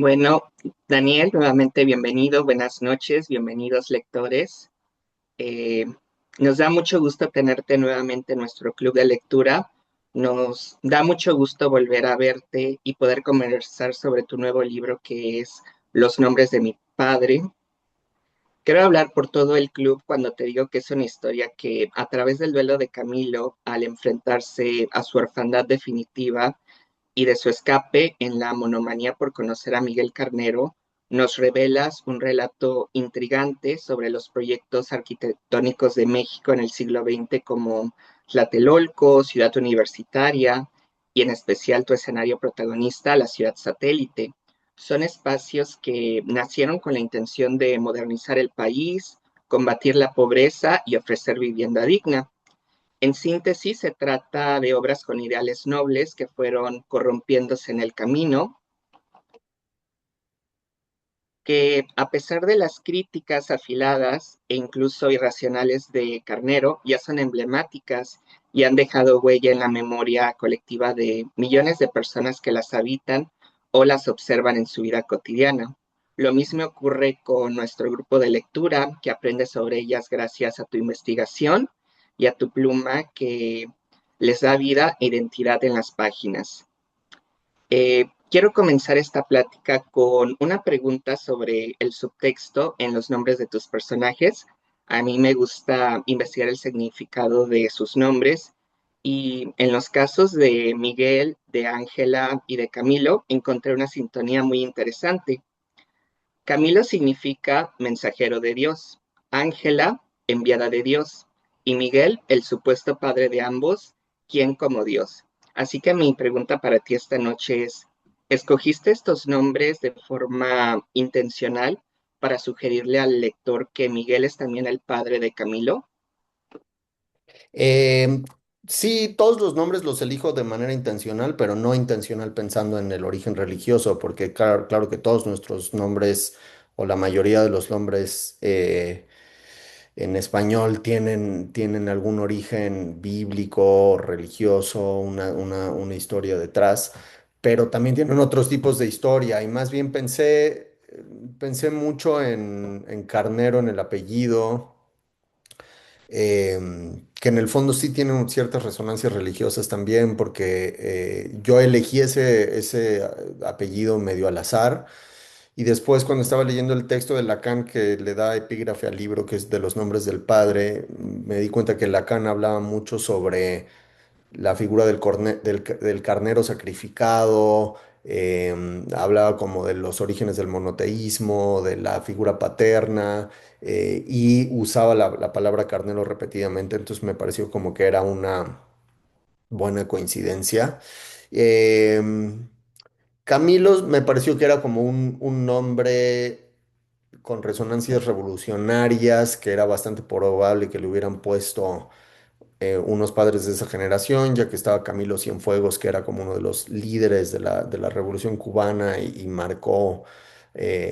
Bueno, Daniel, nuevamente bienvenido, buenas noches, bienvenidos lectores. Eh, Nos da mucho gusto tenerte nuevamente en nuestro club de lectura. Nos da mucho gusto volver a verte y poder conversar sobre tu nuevo libro que es Los nombres de mi padre. Quiero hablar por todo el club cuando te digo que es una historia que a través del duelo de Camilo, al enfrentarse a su orfandad definitiva, y de su escape en la monomanía por conocer a Miguel Carnero, nos revelas un relato intrigante sobre los proyectos arquitectónicos de México en el siglo XX como Tlatelolco, Ciudad Universitaria y en especial tu escenario protagonista, la ciudad satélite. Son espacios que nacieron con la intención de modernizar el país, combatir la pobreza y ofrecer vivienda digna. En síntesis, se trata de obras con ideales nobles que fueron corrompiéndose en el camino, que a pesar de las críticas afiladas e incluso irracionales de Carnero, ya son emblemáticas y han dejado huella en la memoria colectiva de millones de personas que las habitan o las observan en su vida cotidiana. Lo mismo ocurre con nuestro grupo de lectura, que aprende sobre ellas gracias a tu investigación y a tu pluma que les da vida e identidad en las páginas. Quiero comenzar esta plática con una pregunta sobre el subtexto en los nombres de tus personajes. A mí me gusta investigar el significado de sus nombres y en los casos de Miguel, de Ángela y de Camilo encontré una sintonía muy interesante. Camilo significa mensajero de Dios, Ángela, enviada de Dios, y Miguel, el supuesto padre de ambos, quien como Dios. Así que mi pregunta para ti esta noche es, ¿escogiste estos nombres de forma intencional para sugerirle al lector que Miguel es también el padre de Camilo? Eh, sí, todos los nombres los elijo de manera intencional, pero no intencional pensando en el origen religioso, porque claro que todos nuestros nombres o la mayoría de los nombres en español tienen algún origen bíblico, religioso, una historia detrás, pero también tienen otros tipos de historia y más bien pensé mucho en Carnero, en el apellido, que en el fondo sí tienen ciertas resonancias religiosas también, porque yo elegí ese apellido medio al azar, y después cuando estaba leyendo el texto de Lacan que le da epígrafe al libro, que es de los nombres del padre, me di cuenta que Lacan hablaba mucho sobre la figura del carnero sacrificado, hablaba como de los orígenes del monoteísmo, de la figura paterna, y usaba la palabra carnero repetidamente, entonces me pareció como que era una buena coincidencia. Em, Camilo me pareció que era como un nombre con resonancias revolucionarias, que era bastante probable que le hubieran puesto unos padres de esa generación, ya que estaba Camilo Cienfuegos, que era como uno de los líderes de la Revolución Cubana y marcó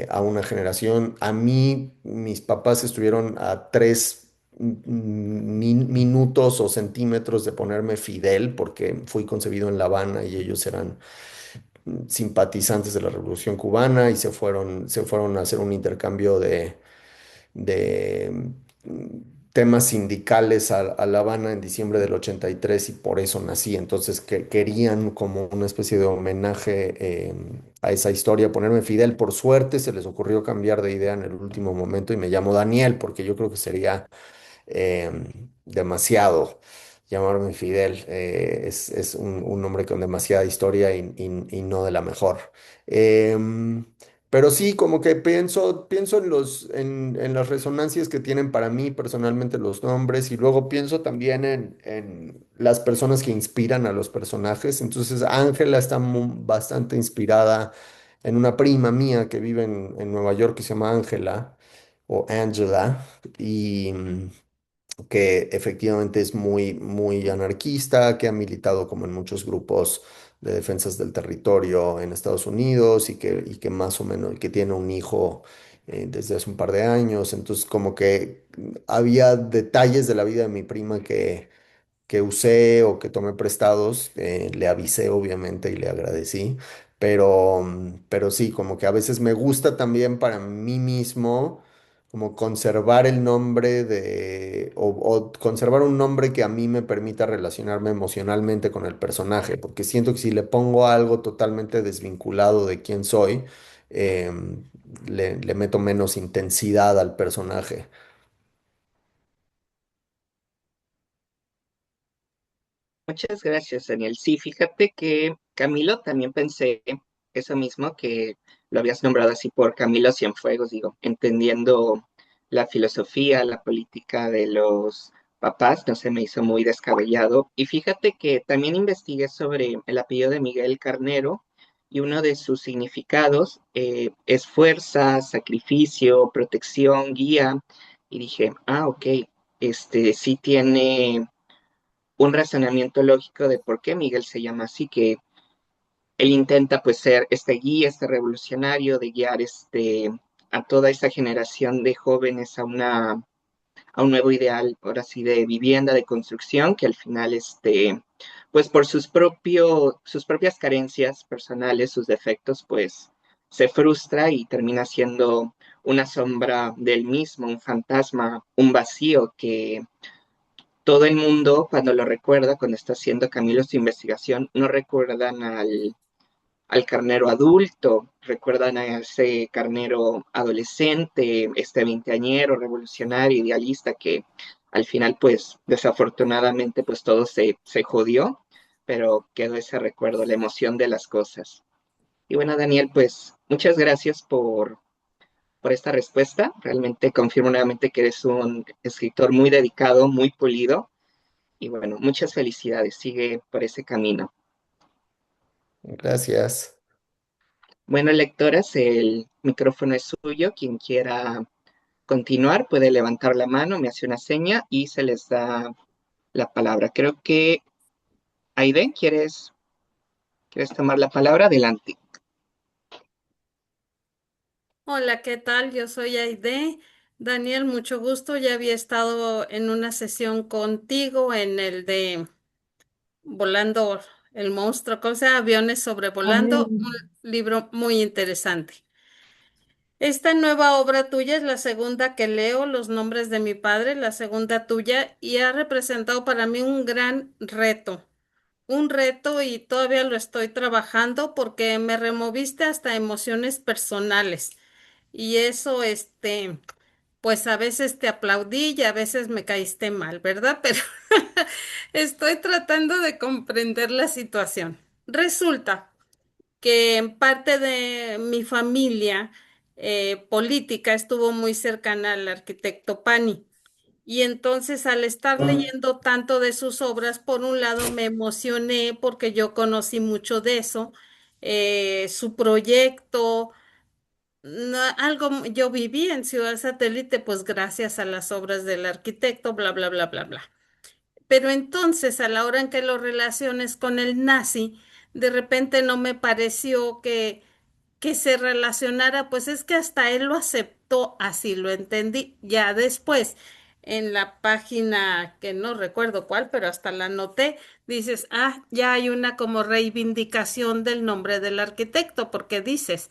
a una generación. A mí, mis papás estuvieron a 3 minutos o centímetros de ponerme Fidel, porque fui concebido en La Habana y ellos eran simpatizantes de la Revolución Cubana y se fueron a hacer un intercambio de temas sindicales a La Habana en diciembre del 83 y por eso nací. Entonces que querían como una especie de homenaje a esa historia, ponerme Fidel. Por suerte se les ocurrió cambiar de idea en el último momento y me llamo Daniel porque yo creo que sería eh, demasiado llamarme Fidel. Es un nombre con demasiada historia y no de la mejor. Em, pero sí, como que pienso en las resonancias que tienen para mí personalmente los nombres y luego pienso también en las personas que inspiran a los personajes. Entonces, Ángela está bastante inspirada en una prima mía que vive en Nueva York que se llama Ángela o Angela y que efectivamente es muy, muy anarquista, que ha militado como en muchos grupos de defensas del territorio en Estados Unidos y que más o menos, que tiene un hijo desde hace un par de años. Entonces, como que había detalles de la vida de mi prima que usé o que tomé prestados, le avisé obviamente y le agradecí, pero sí, como que a veces me gusta también para mí mismo, como conservar el nombre o conservar un nombre que a mí me permita relacionarme emocionalmente con el personaje, porque siento que si le pongo algo totalmente desvinculado de quién soy, le meto menos intensidad al personaje. Muchas gracias, Daniel. Sí, fíjate que Camilo también pensé eso mismo, que lo habías nombrado así por Camilo Cienfuegos, digo, entendiendo la filosofía, la política de los papás, no se me hizo muy descabellado. Y fíjate que también investigué sobre el apellido de Miguel Carnero y uno de sus significados es fuerza, sacrificio, protección, guía. Y dije, ah, ok, sí tiene un razonamiento lógico de por qué Miguel se llama así, que él intenta pues ser este guía, este revolucionario, de guiar a toda esa generación de jóvenes a un nuevo ideal, por así, de vivienda, de construcción, que al final, pues por sus propias carencias personales, sus defectos, pues se frustra y termina siendo una sombra del mismo, un fantasma, un vacío que todo el mundo, cuando lo recuerda, cuando está haciendo Camilo su investigación, no recuerdan al carnero adulto, recuerdan a ese carnero adolescente, este veinteañero, revolucionario, idealista, que al final, pues, desafortunadamente, pues todo se jodió, pero quedó ese recuerdo, la emoción de las cosas. Y bueno, Daniel, pues, muchas gracias por esta respuesta. Realmente confirmo nuevamente que eres un escritor muy dedicado, muy pulido y bueno, muchas felicidades, sigue por ese camino. Gracias. Bueno, lectoras, el micrófono es suyo. Quien quiera continuar puede levantar la mano, me hace una seña y se les da la palabra. Creo que, Aide, ¿quieres tomar la palabra? Adelante. Hola, ¿qué tal? Yo soy Aide. Daniel, mucho gusto. Ya había estado en una sesión contigo en el de Volando el monstruo, ¿cómo se llama? Aviones sobrevolando, un libro muy interesante. Esta nueva obra tuya es la segunda que leo, Los nombres de mi padre, la segunda tuya, y ha representado para mí un reto y todavía lo estoy trabajando porque me removiste hasta emociones personales. Y eso, pues a veces te aplaudí y a veces me caíste mal, ¿verdad? Pero estoy tratando de comprender la situación. Resulta que en parte de mi familia política estuvo muy cercana al arquitecto Pani. Y entonces al estar leyendo tanto de sus obras, por un lado me emocioné porque yo conocí mucho de eso, su proyecto. No, yo viví en Ciudad Satélite, pues gracias a las obras del arquitecto, bla, bla, bla, bla, bla. Pero entonces, a la hora en que lo relaciones con el nazi, de repente no me pareció que se relacionara, pues es que hasta él lo aceptó, así lo entendí. Ya después, en la página que no recuerdo cuál, pero hasta la anoté, dices, ah, ya hay una como reivindicación del nombre del arquitecto, porque dices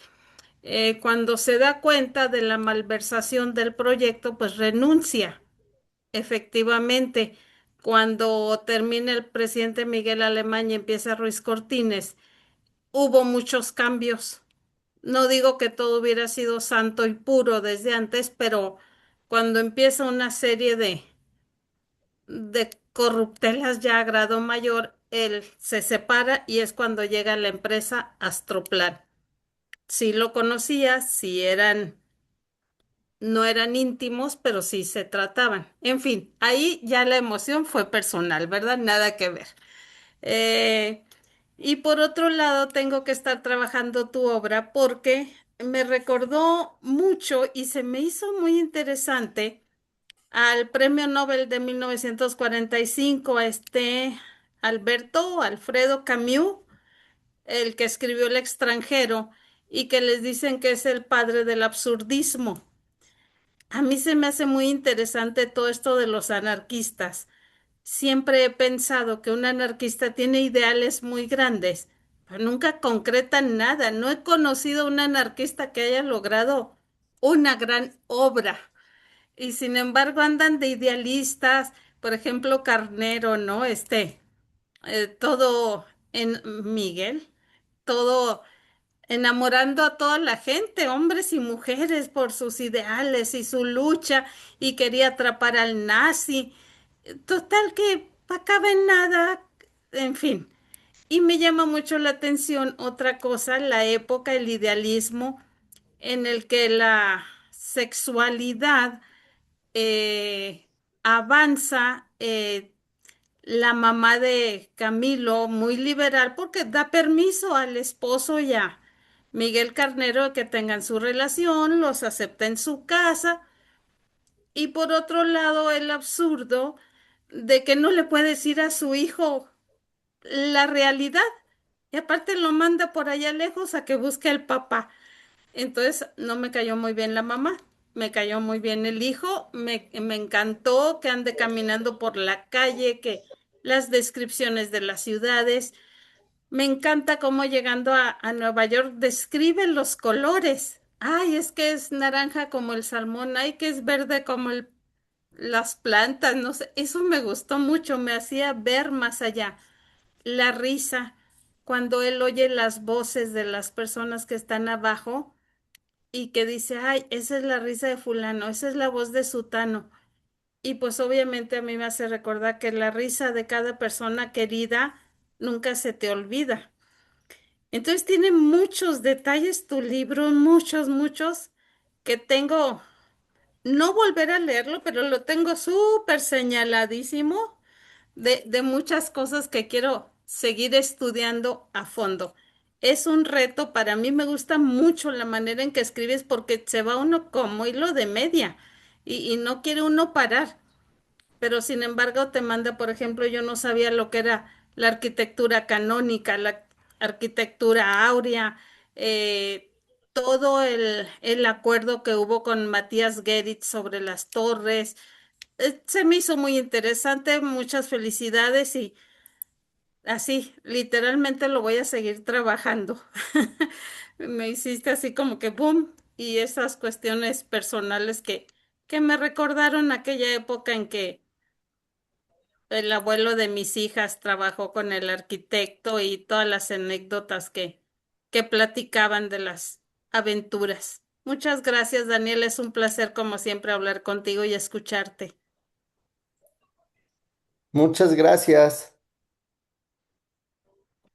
cuando se da cuenta de la malversación del proyecto, pues renuncia. Efectivamente, cuando termina el presidente Miguel Alemán y empieza Ruiz Cortines, hubo muchos cambios. No digo que todo hubiera sido santo y puro desde antes, pero cuando empieza una serie de corruptelas ya a grado mayor, él se separa y es cuando llega la empresa Astroplan. Sí lo conocía, sí no eran íntimos, pero sí se trataban. En fin, ahí ya la emoción fue personal, ¿verdad? Nada que ver. Eh, y por otro lado, tengo que estar trabajando tu obra porque me recordó mucho y se me hizo muy interesante al Premio Nobel de 1945, a Alfredo Camus, el que escribió El extranjero y que les dicen que es el padre del absurdismo. A mí se me hace muy interesante todo esto de los anarquistas. Siempre he pensado que un anarquista tiene ideales muy grandes, pero nunca concretan nada. No he conocido un anarquista que haya logrado una gran obra. Y sin embargo andan de idealistas, por ejemplo, Carnero, ¿no? Todo en Miguel, todo enamorando a toda la gente, hombres y mujeres, por sus ideales y su lucha, y quería atrapar al nazi. Total que acaba en nada, en fin. Y me llama mucho la atención otra cosa, la época, el idealismo en el que la sexualidad avanza. La mamá de Camilo, muy liberal, porque da permiso al esposo y a Miguel Carnero de que tengan su relación, los acepta en su casa. Y por otro lado, el absurdo de que no le puede decir a su hijo la realidad. Y aparte lo manda por allá lejos a que busque al papá. Entonces no me cayó muy bien la mamá, me cayó muy bien el hijo, me encantó que ande caminando por la calle, que las descripciones de las ciudades, me encanta cómo llegando a Nueva York describen los colores. Ay, es que es naranja como el salmón, ay, que es verde como las plantas, no sé, eso me gustó mucho, me hacía ver más allá. La risa, cuando él oye las voces de las personas que están abajo y que dice, ay, esa es la risa de fulano, esa es la voz de sutano. Y pues obviamente a mí me hace recordar que la risa de cada persona querida nunca se te olvida. Entonces tiene muchos detalles tu libro, muchos, muchos, que tengo, no volver a leerlo, pero lo tengo súper señaladísimo de muchas cosas que quiero seguir estudiando a fondo. Es un reto, para mí me gusta mucho la manera en que escribes porque se va uno como hilo de media y no quiere uno parar, pero sin embargo te manda, por ejemplo, yo no sabía lo que era la arquitectura canónica, la arquitectura áurea, todo el acuerdo que hubo con Matías Geritz sobre las torres. Se me hizo muy interesante, muchas felicidades y así, literalmente lo voy a seguir trabajando. Me hiciste así como que boom, y esas cuestiones personales que me recordaron aquella época en que el abuelo de mis hijas trabajó con el arquitecto y todas las anécdotas que platicaban de las aventuras. Muchas gracias, Daniel. Es un placer, como siempre, hablar contigo y escucharte. Muchas gracias.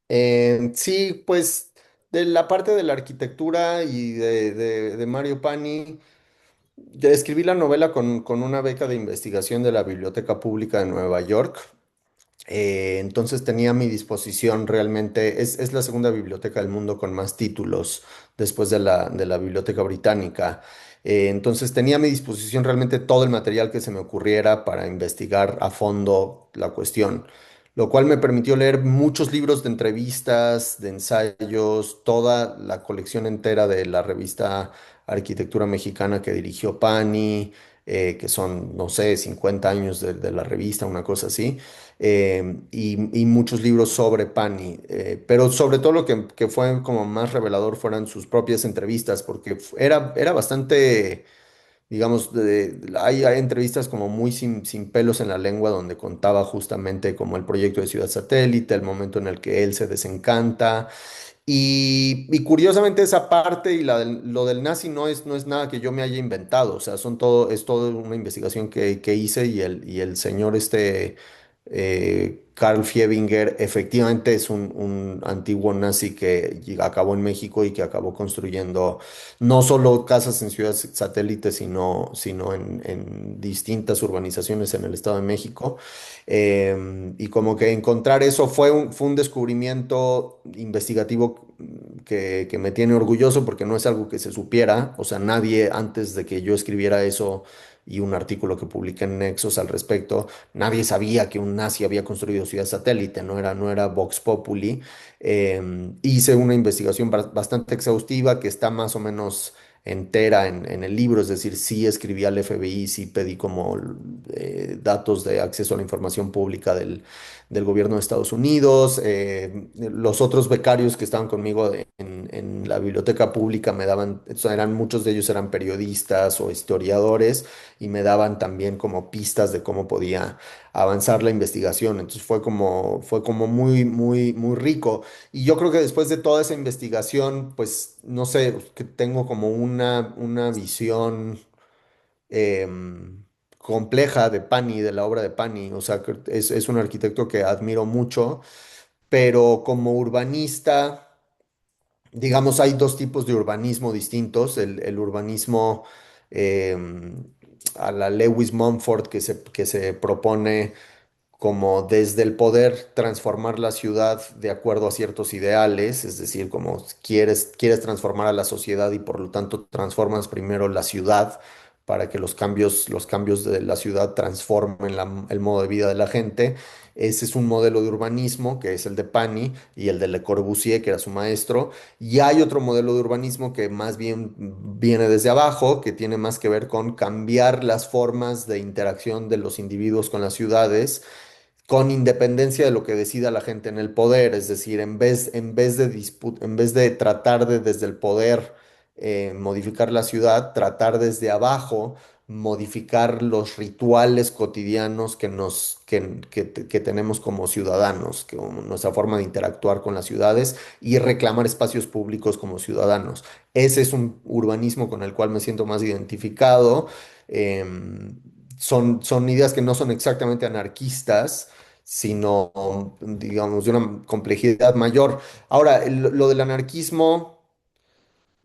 Sí, pues de la parte de la arquitectura y de Mario Pani, escribí la novela con una beca de investigación de la Biblioteca Pública de Nueva York. Entonces tenía a mi disposición realmente, es la segunda biblioteca del mundo con más títulos después de la Biblioteca Británica. Entonces tenía a mi disposición realmente todo el material que se me ocurriera para investigar a fondo la cuestión, lo cual me permitió leer muchos libros de entrevistas, de ensayos, toda la colección entera de la revista Arquitectura Mexicana que dirigió Pani, que son, no sé, 50 años de la revista, una cosa así, y muchos libros sobre Pani, pero sobre todo lo que fue como más revelador fueran sus propias entrevistas, porque era bastante, digamos, hay entrevistas como muy sin pelos en la lengua donde contaba justamente como el proyecto de Ciudad Satélite, el momento en el que él se desencanta. Y curiosamente esa parte y lo del nazi no es nada que yo me haya inventado, o sea, es todo una investigación que hice y el señor Karl Fiebinger efectivamente es un antiguo nazi que acabó en México y que acabó construyendo no solo casas en ciudades satélites, sino en distintas urbanizaciones en el Estado de México. Y como que encontrar eso fue un descubrimiento investigativo que me tiene orgulloso porque no es algo que se supiera, o sea, nadie antes de que yo escribiera eso y un artículo que publiqué en Nexos al respecto, nadie sabía que un nazi había construido ciudad satélite, no era Vox Populi. Hice una investigación bastante exhaustiva que está más o menos entera en el libro, es decir, sí escribí al FBI, sí pedí como datos de acceso a la información pública del gobierno de Estados Unidos. Los otros becarios que estaban conmigo en la biblioteca pública me daban, eran, muchos de ellos eran periodistas o historiadores y me daban también como pistas de cómo podía avanzar la investigación. Entonces fue como muy, muy, muy rico. Y yo creo que después de toda esa investigación, pues no sé, que tengo como una visión compleja de Pani, de la obra de Pani. O sea, que es un arquitecto que admiro mucho, pero como urbanista, digamos, hay dos tipos de urbanismo distintos. El urbanismo a la Lewis Mumford que se propone como desde el poder transformar la ciudad de acuerdo a ciertos ideales, es decir, como quieres transformar a la sociedad y por lo tanto transformas primero la ciudad para que los cambios de la ciudad transformen el modo de vida de la gente. Ese es un modelo de urbanismo que es el de Pani y el de Le Corbusier, que era su maestro. Y hay otro modelo de urbanismo que más bien viene desde abajo, que tiene más que ver con cambiar las formas de interacción de los individuos con las ciudades con independencia de lo que decida la gente en el poder, es decir, en vez de tratar de desde el poder modificar la ciudad, tratar desde abajo modificar los rituales cotidianos que tenemos como ciudadanos, como nuestra forma de interactuar con las ciudades y reclamar espacios públicos como ciudadanos. Ese es un urbanismo con el cual me siento más identificado. Son ideas que no son exactamente anarquistas, sino, digamos, de una complejidad mayor. Ahora, lo del anarquismo,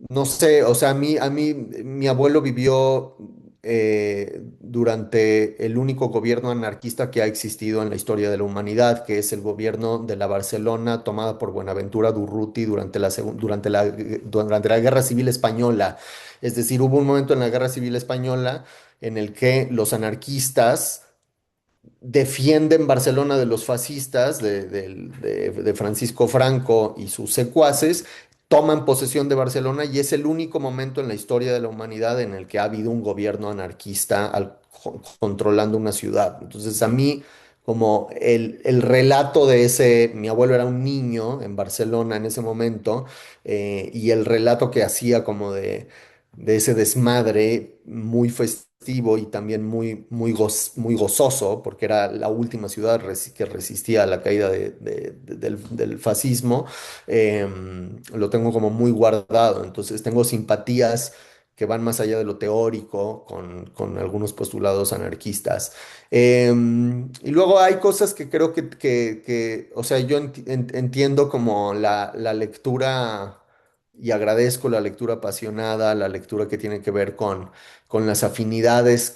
no sé, o sea, mi abuelo vivió durante el único gobierno anarquista que ha existido en la historia de la humanidad, que es el gobierno de la Barcelona tomada por Buenaventura Durruti durante la Guerra Civil Española. Es decir, hubo un momento en la Guerra Civil Española en el que los anarquistas defienden Barcelona de los fascistas, de Francisco Franco y sus secuaces, toman posesión de Barcelona y es el único momento en la historia de la humanidad en el que ha habido un gobierno anarquista controlando una ciudad. Entonces a mí, como el relato de ese, mi abuelo era un niño en Barcelona en ese momento, y el relato que hacía como de ese desmadre muy festivo y también muy gozoso, porque era la última ciudad que resistía a la caída del fascismo. Lo tengo como muy guardado, entonces tengo simpatías que van más allá de lo teórico con algunos postulados anarquistas. Y luego hay cosas que creo o sea, yo entiendo como la lectura y agradezco la lectura apasionada, la lectura que tiene que ver con las afinidades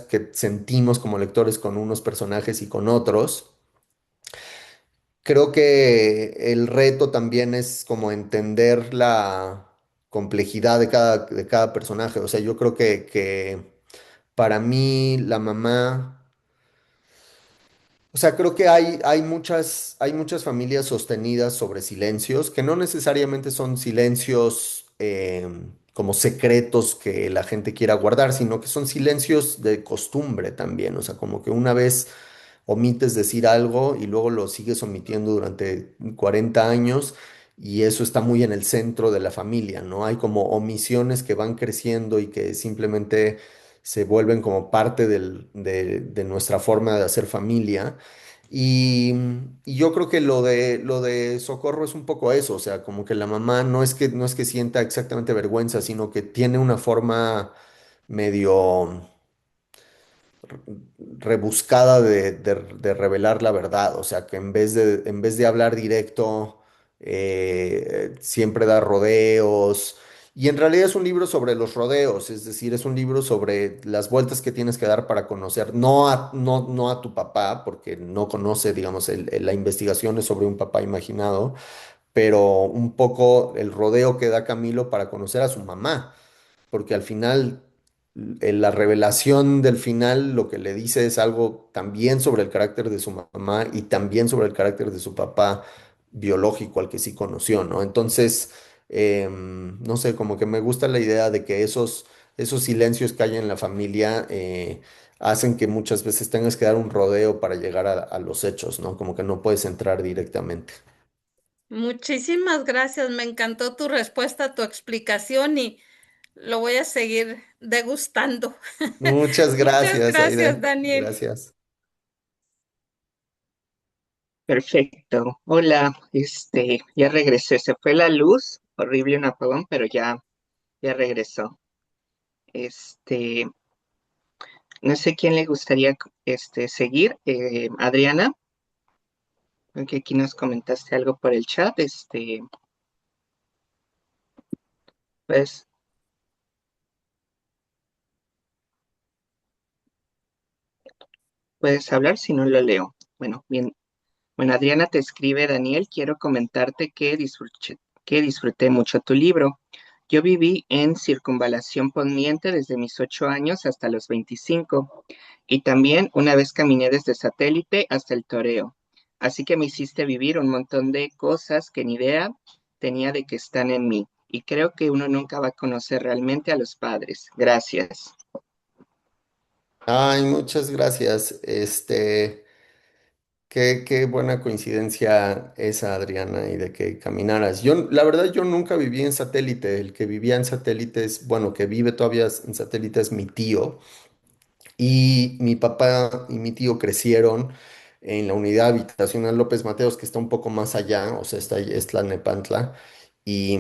que sentimos como lectores con unos personajes y con otros. Creo que el reto también es como entender la complejidad de cada personaje. O sea, yo creo que para mí la mamá, o sea, creo que hay muchas familias sostenidas sobre silencios, que no necesariamente son silencios como secretos que la gente quiera guardar, sino que son silencios de costumbre también. O sea, como que una vez omites decir algo y luego lo sigues omitiendo durante 40 años y eso está muy en el centro de la familia, ¿no? Hay como omisiones que van creciendo y que simplemente se vuelven como parte de nuestra forma de hacer familia. Y, y yo creo que lo de Socorro es un poco eso, o sea, como que la mamá no es que sienta exactamente vergüenza, sino que tiene una forma medio rebuscada de revelar la verdad, o sea, que en vez de hablar directo, siempre da rodeos. Y en realidad es un libro sobre los rodeos, es decir, es un libro sobre las vueltas que tienes que dar para conocer, no a tu papá, porque no conoce, digamos, la investigación es sobre un papá imaginado, pero un poco el rodeo que da Camilo para conocer a su mamá porque al final la revelación del final lo que le dice es algo también sobre el carácter de su mamá y también sobre el carácter de su papá biológico al que sí conoció, ¿no? Entonces, No sé, como que me gusta la idea de que esos silencios que hay en la familia hacen que muchas veces tengas que dar un rodeo para llegar a los hechos, ¿no? Como que no puedes entrar directamente. Muchísimas gracias, me encantó tu respuesta, tu explicación y lo voy a seguir degustando. Muchas Muchas gracias, gracias, Aide. Daniel. Gracias. Perfecto. Hola, ya regresé. Se fue la luz, horrible un apagón, pero ya regresó. Este, no sé quién le gustaría, seguir. Adriana, que aquí nos comentaste algo por el chat. Pues, puedes hablar si no lo leo. Bueno, bien. Bueno, Adriana te escribe, Daniel, quiero comentarte que disfruté mucho tu libro. Yo viví en Circunvalación Poniente desde mis 8 años hasta los 25 y también una vez caminé desde Satélite hasta el Toreo. Así que me hiciste vivir un montón de cosas que ni idea tenía de que están en mí. Y creo que uno nunca va a conocer realmente a los padres. Gracias. Ay, muchas gracias. Qué buena coincidencia esa, Adriana, y de que caminaras. Yo, la verdad, yo nunca viví en satélite. El que vivía en satélite es, bueno, que vive todavía en satélite es mi tío. Y mi papá y mi tío crecieron en la unidad habitacional López Mateos, que está un poco más allá, o sea, está, es Tlalnepantla, y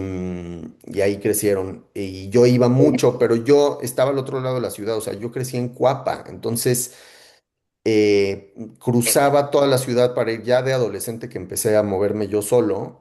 ahí crecieron. Y yo iba mucho, pero yo estaba al otro lado de la ciudad, o sea, yo crecí en Cuapa, entonces cruzaba toda la ciudad para ir ya de adolescente que empecé a moverme yo solo,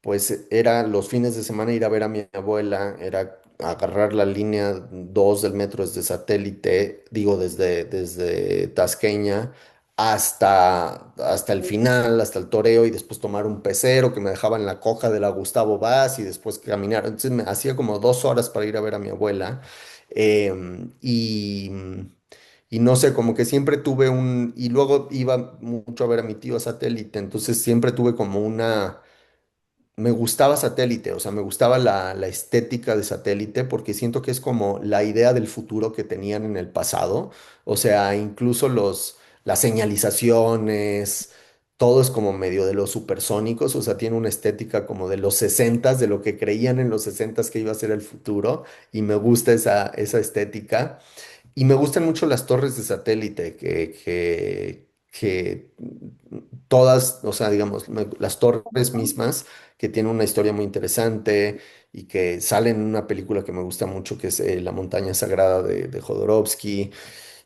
pues era los fines de semana ir a ver a mi abuela, era agarrar la línea 2 del metro desde Satélite, digo desde Tasqueña hasta el final, hasta el Toreo y después tomar un pecero que me dejaba en la coja de la Gustavo Vaz y después caminar. Entonces me hacía como 2 horas para ir a ver a mi abuela. em, y... Y no sé, como que siempre tuve y luego iba mucho a ver a mi tío a Satélite, entonces siempre tuve como me gustaba Satélite, o sea, me gustaba la estética de Satélite porque siento que es como la idea del futuro que tenían en el pasado, o sea, incluso las señalizaciones, todo es como medio de los supersónicos, o sea, tiene una estética como de los sesentas, de lo que creían en los sesentas que iba a ser el futuro, y me gusta esa estética. Y me gustan mucho las torres de satélite, que todas, o sea, digamos, las torres mismas, que tienen una historia muy interesante y que salen en una película que me gusta mucho, que es La montaña sagrada de Jodorowsky.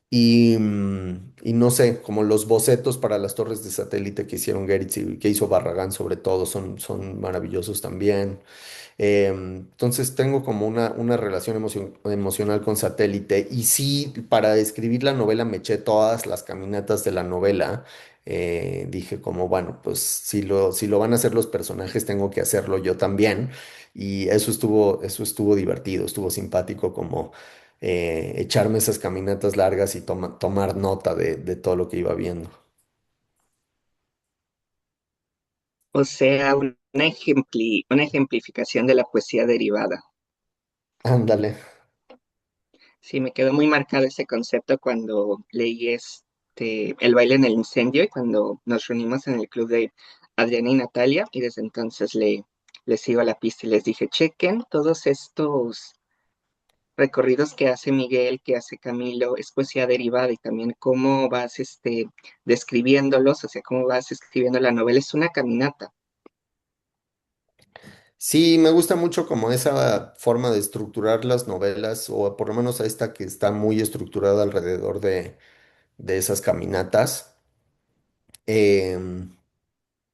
Y no sé, como los bocetos para las torres de satélite que hicieron Geritz y que hizo Barragán sobre todo, son maravillosos también. Entonces tengo como una relación emocional con Satélite y sí, para escribir la novela me eché todas las caminatas de la novela. Dije como, bueno, pues si lo van a hacer los personajes, tengo que hacerlo yo también. Y eso estuvo divertido, estuvo simpático como echarme esas caminatas largas y tomar nota de todo lo que iba viendo. O sea, una ejemplificación de la poesía derivada. Ándale. Sí, me quedó muy marcado ese concepto cuando leí El baile en el incendio y cuando nos reunimos en el club de Adriana y Natalia y desde entonces les sigo la pista y les dije, chequen todos estos recorridos que hace Miguel, que hace Camilo, es poesía derivada y también cómo vas describiéndolos, o sea, cómo vas escribiendo la novela, es una caminata. Sí, me gusta mucho como esa forma de estructurar las novelas, o por lo menos esta que está muy estructurada alrededor de esas caminatas. Em,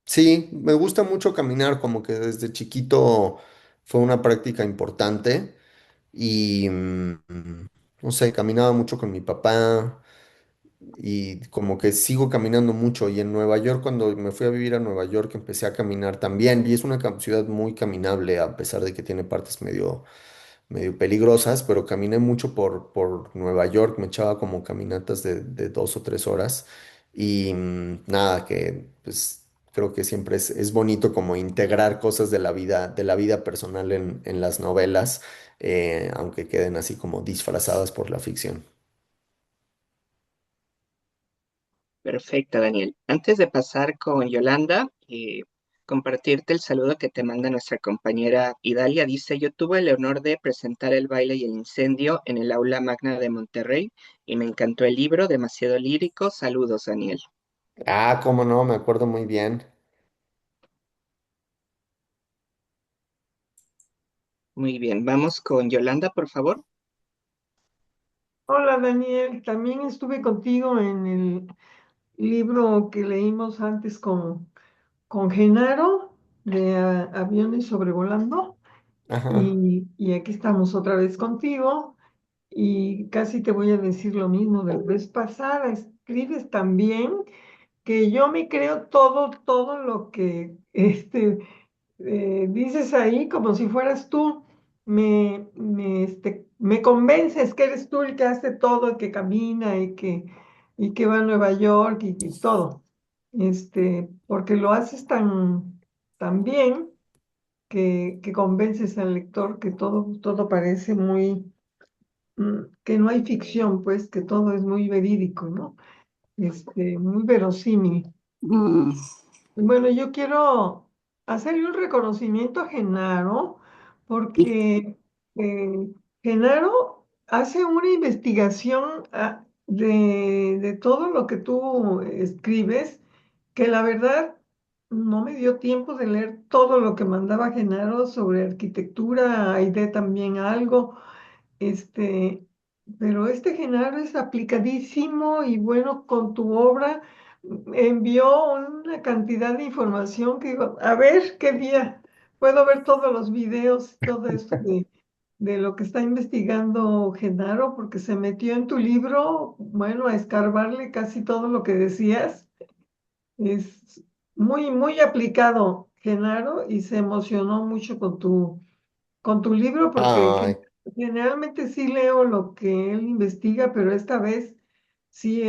sí, me gusta mucho caminar, como que desde chiquito fue una práctica importante y no sé, caminaba mucho con mi papá y como que sigo caminando mucho. Y en Nueva York, cuando me fui a vivir a Nueva York, empecé a caminar también y es una ciudad muy caminable a pesar de que tiene partes medio peligrosas, pero caminé mucho por Nueva York, me echaba como caminatas de 2 o 3 horas y nada, que pues Creo que siempre es bonito como integrar cosas de la vida personal en las novelas, aunque queden así como disfrazadas por la ficción. Perfecto, Daniel. Antes de pasar con Yolanda, compartirte el saludo que te manda nuestra compañera Idalia. Dice, yo tuve el honor de presentar El baile y el incendio en el aula magna de Monterrey y me encantó el libro, demasiado lírico. Saludos, Daniel. Ah, cómo no, me acuerdo muy bien. Muy bien, vamos con Yolanda, por favor. Hola Daniel, también estuve contigo en el libro que leímos antes con Genaro de Aviones Sobrevolando Ajá. y aquí estamos otra vez contigo y casi te voy a decir lo mismo de la vez pasada. Escribes también que yo me creo todo lo que dices ahí como si fueras tú, me convences que eres tú el que hace todo, el que camina y que va a Nueva York y todo, porque lo haces tan bien que convences al lector que todo parece muy, que no hay ficción, pues que todo es muy verídico, ¿no? Muy verosímil. Mm. Bueno, yo quiero hacerle un reconocimiento a Genaro porque eh, Genaro hace una investigación de todo lo que tú escribes, que la verdad no me dio tiempo de leer todo lo que mandaba Genaro sobre arquitectura, Aide también algo. Este, pero este Genaro es aplicadísimo y bueno, con tu obra envió una cantidad de información que digo, a ver qué día puedo ver todos los videos, todo esto de lo que está investigando Genaro, porque se metió en tu libro, bueno, a escarbarle casi todo lo que decías. Es muy aplicado, Genaro, y se emocionó mucho con tu libro, porque Ay, generalmente sí leo lo que él investiga, pero esta vez sí,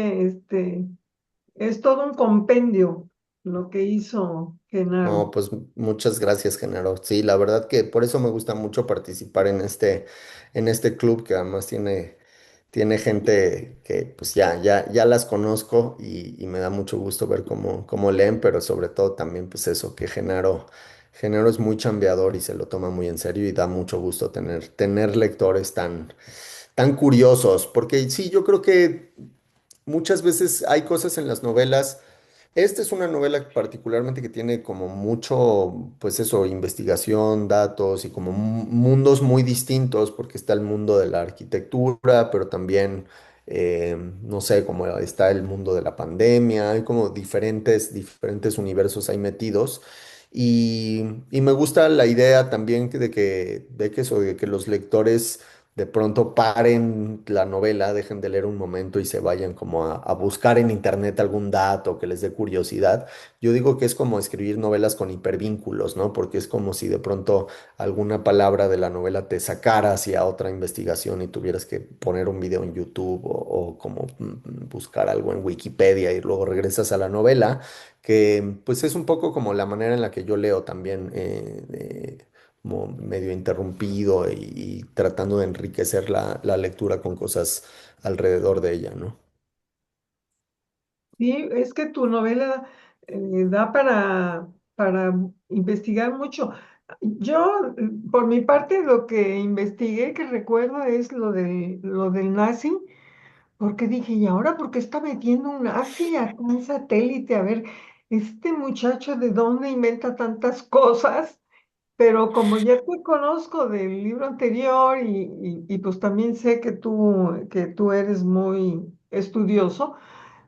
es todo un compendio lo que hizo no, Genaro. pues muchas gracias, Genaro. Sí, la verdad que por eso me gusta mucho participar en este club que además tiene gente que pues ya las conozco y me da mucho gusto ver cómo leen, pero sobre todo también pues eso, que Genaro es muy chambeador y se lo toma muy en serio y da mucho gusto tener lectores tan curiosos, porque sí, yo creo que muchas veces hay cosas en las novelas. Esta es una novela particularmente que tiene como mucho, pues eso, investigación, datos y como mundos muy distintos, porque está el mundo de la arquitectura, pero también, no sé, como está el mundo de la pandemia, hay como diferentes universos ahí metidos. Y me gusta la idea también de que los lectores de pronto paren la novela, dejen de leer un momento y se vayan como a buscar en internet algún dato que les dé curiosidad. Yo digo que es como escribir novelas con hipervínculos, ¿no? Porque es como si de pronto alguna palabra de la novela te sacara hacia otra investigación y tuvieras que poner un video en YouTube o como buscar algo en Wikipedia y luego regresas a la novela, que pues es un poco como la manera en la que yo leo también. Como medio interrumpido y tratando de enriquecer la lectura con cosas alrededor de ella, ¿no? Sí, es que tu novela da para investigar mucho. Yo, por mi parte, lo que investigué, que recuerdo, es lo del nazi, porque dije, ¿y ahora por qué está metiendo un nazi acá en satélite? A ver, este muchacho, ¿de dónde inventa tantas cosas? Pero como ya te conozco del libro anterior y pues también sé que tú eres muy estudioso,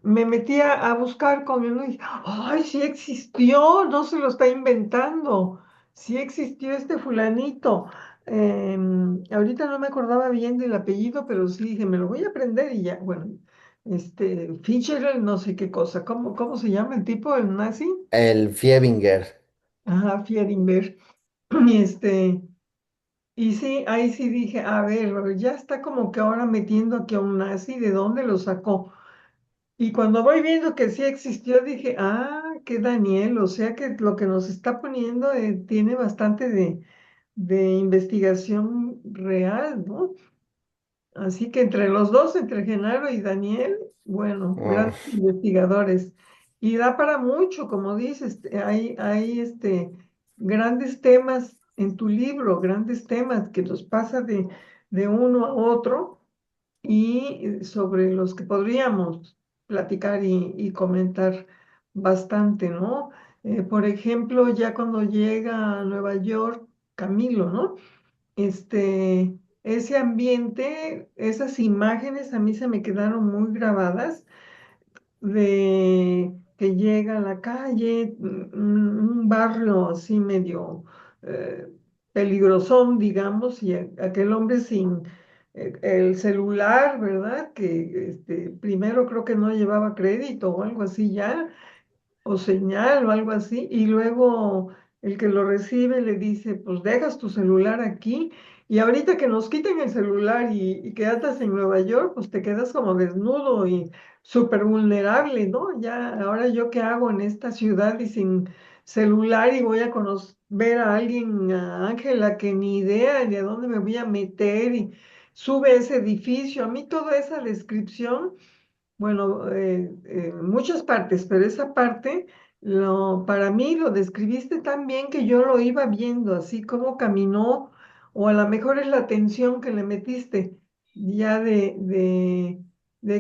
me metí a buscar con él y dije, ¡ay, sí existió! No se lo está inventando. Sí existió este fulanito. Ahorita no me acordaba bien del apellido, pero sí dije, me lo voy a aprender y ya, bueno, Fischer, no sé qué cosa. ¿Cómo se llama el tipo, el nazi? El Fiebinger. Ajá, Fierinberg. Y y sí, ahí sí dije, a ver, ya está como que ahora metiendo aquí a un nazi, ¿de dónde lo sacó? Y cuando voy viendo que sí existió, dije, ah, que Daniel, o sea que lo que nos está poniendo tiene bastante de investigación real, ¿no? Así que entre los dos, entre Genaro y Daniel, bueno, Mm. grandes investigadores. Y da para mucho, como dices, hay grandes temas en tu libro, grandes temas que nos pasa de uno a otro y sobre los que podríamos platicar y comentar bastante, ¿no? Por ejemplo, ya cuando llega a Nueva York, Camilo, ¿no? Ese ambiente, esas imágenes a mí se me quedaron muy grabadas de que llega a la calle, un barrio así medio eh, peligrosón, digamos, y aquel hombre sin el celular, ¿verdad? Que primero creo que no llevaba crédito o algo así ya, o señal o algo así, y luego el que lo recibe le dice, pues dejas tu celular aquí, y ahorita que nos quiten el celular y que andas en Nueva York, pues te quedas como desnudo y súper vulnerable, ¿no? Ya, ahora yo qué hago en esta ciudad y sin celular y voy a ver a alguien, a Ángela, que ni idea de dónde me voy a meter y sube ese edificio. A mí toda esa descripción bueno, muchas partes, pero esa parte, para mí lo describiste tan bien que yo lo iba viendo, así como caminó, o a lo mejor es la atención que le metiste, ya de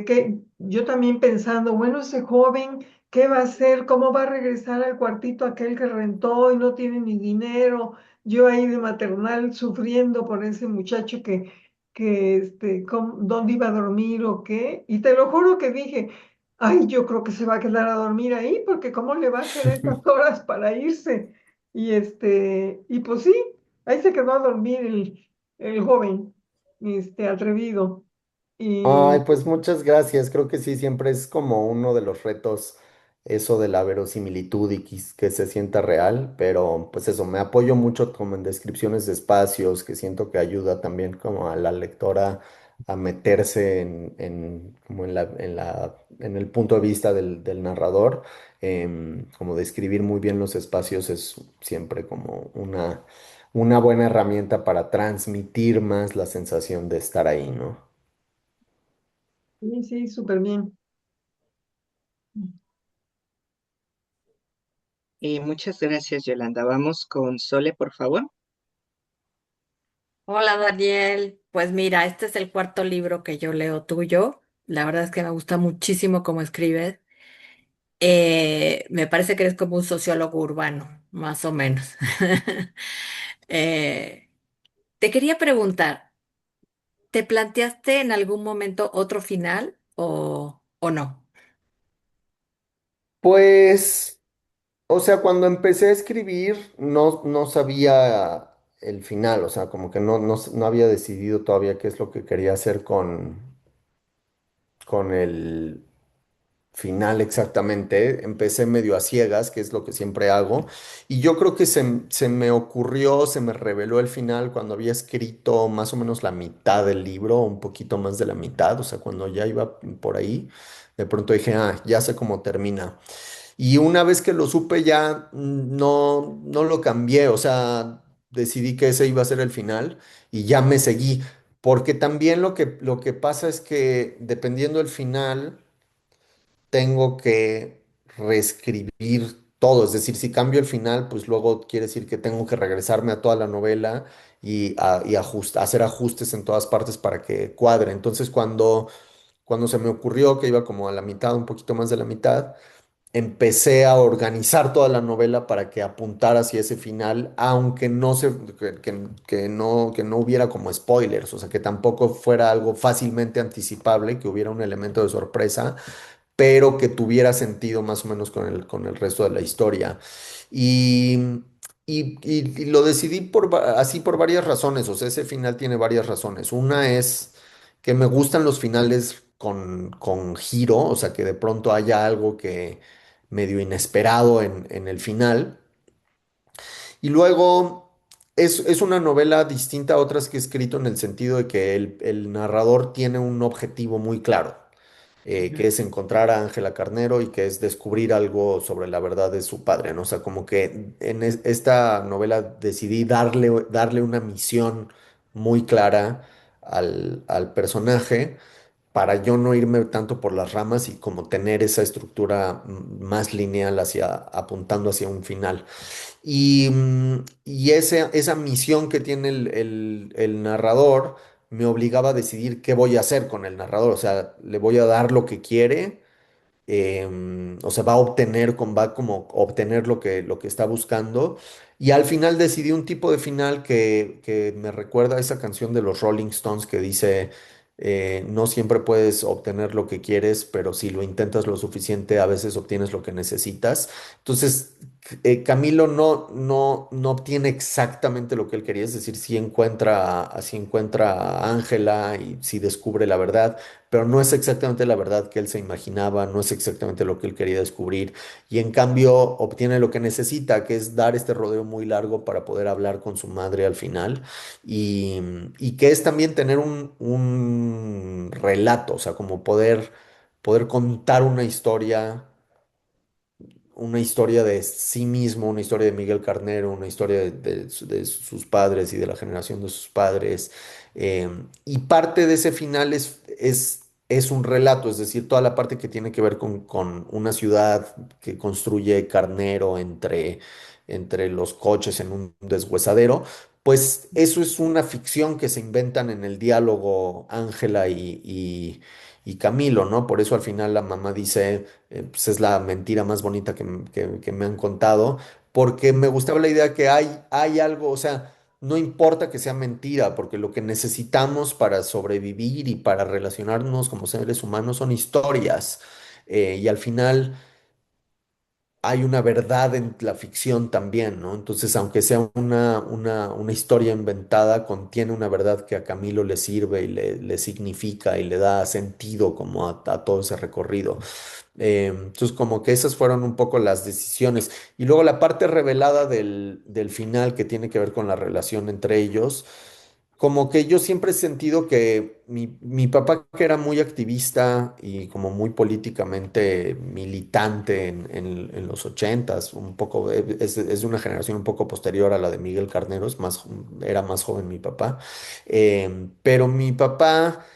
que yo también pensando, bueno, ese joven, ¿qué va a hacer? ¿Cómo va a regresar al cuartito aquel que rentó y no tiene ni dinero? Yo ahí de maternal sufriendo por ese muchacho dónde iba a dormir o qué. Y te lo juro que dije, ay, yo creo que se va a quedar a dormir ahí, porque ¿cómo le va a hacer a estas horas para irse? Y pues sí, ahí se quedó a dormir el joven, atrevido. Ay, Y, pues muchas gracias. Creo que sí, siempre es como uno de los retos eso de la verosimilitud y que se sienta real, pero pues eso, me apoyo mucho como en descripciones de espacios, que siento que ayuda también como a la lectora a meterse como en el punto de vista del narrador. Como describir muy bien los espacios es siempre como una buena herramienta para transmitir más la sensación de estar ahí, ¿no? sí, sí, súper bien. Y muchas gracias, Yolanda. Vamos con Sole, por favor. Hola Daniel, pues mira, este es el cuarto libro que yo leo tuyo. La verdad es que me gusta muchísimo cómo escribes. Me parece que eres como un sociólogo urbano, más o menos. Eh, Te quería preguntar, ¿te planteaste en algún momento otro final o no? Pues, o sea, cuando empecé a escribir no sabía el final, o sea, como que no había decidido todavía qué es lo que quería hacer con el final exactamente. Empecé medio a ciegas, que es lo que siempre hago, y yo creo que se me ocurrió, se me reveló el final cuando había escrito más o menos la mitad del libro, un poquito más de la mitad, o sea, cuando ya iba por ahí, de pronto dije, ah, ya sé cómo termina. Y una vez que lo supe ya no lo cambié, o sea, decidí que ese iba a ser el final y ya me seguí, porque también lo que pasa es que dependiendo del final, tengo que reescribir todo, es decir, si cambio el final, pues luego quiere decir que tengo que regresarme a toda la novela y hacer ajustes en todas partes para que cuadre. Entonces, cuando se me ocurrió que iba como a la mitad, un poquito más de la mitad, empecé a organizar toda la novela para que apuntara hacia ese final, aunque no se, que no hubiera como spoilers, o sea, que tampoco fuera algo fácilmente anticipable, que hubiera un elemento de sorpresa, pero que tuviera sentido más o menos con el resto de la historia. Y, y lo decidí así por varias razones, o sea, ese final tiene varias razones. Una es que me gustan los finales con giro, o sea, que de pronto haya algo que medio inesperado en el final. Y luego es una novela distinta a otras que he escrito en el sentido de que el narrador tiene un objetivo muy claro. Ujú. que es encontrar a Ángela Carnero y que es descubrir algo sobre la verdad de su padre, ¿no? O sea, como que en esta novela decidí darle una misión muy clara al personaje para yo no irme tanto por las ramas y como tener esa estructura más lineal apuntando hacia un final. Y esa misión que tiene el narrador me obligaba a decidir qué voy a hacer con el narrador. O sea, le voy a dar lo que quiere, o sea, va como obtener lo que está buscando. Y al final decidí un tipo de final que me recuerda a esa canción de los Rolling Stones que dice, no siempre puedes obtener lo que quieres, pero si lo intentas lo suficiente, a veces obtienes lo que necesitas. Entonces, Camilo no obtiene exactamente lo que él quería, es decir, si encuentra a Ángela y si descubre la verdad, pero no es exactamente la verdad que él se imaginaba, no es exactamente lo que él quería descubrir, y en cambio obtiene lo que necesita, que es dar este rodeo muy largo para poder hablar con su madre al final, y, y que es también tener un relato, o sea, como poder contar una historia de sí mismo, una historia de Miguel Carnero, una historia de sus padres y de la generación de sus padres. Y parte de ese final es un relato, es decir, toda la parte que tiene que ver con una ciudad que construye Carnero entre los coches en un deshuesadero. Pues eso es una ficción que se inventan en el diálogo Ángela y Camilo, ¿no? Por eso al final la mamá dice, pues es la mentira más bonita que me han contado, porque me gustaba la idea que hay algo, o sea, no importa que sea mentira, porque lo que necesitamos para sobrevivir y para relacionarnos como seres humanos son historias. Y al final hay una verdad en la ficción también, ¿no? Entonces, aunque sea una historia inventada, contiene una verdad que a Camilo le sirve y le significa y le da sentido como a todo ese recorrido. Entonces, como que esas fueron un poco las decisiones. Y luego la parte revelada del final que tiene que ver con la relación entre ellos, como que yo siempre he sentido que mi papá, que era muy activista y como muy políticamente militante en los ochentas, un poco, es de una generación un poco posterior a la de Miguel Carneros, era más joven mi papá, pero mi papá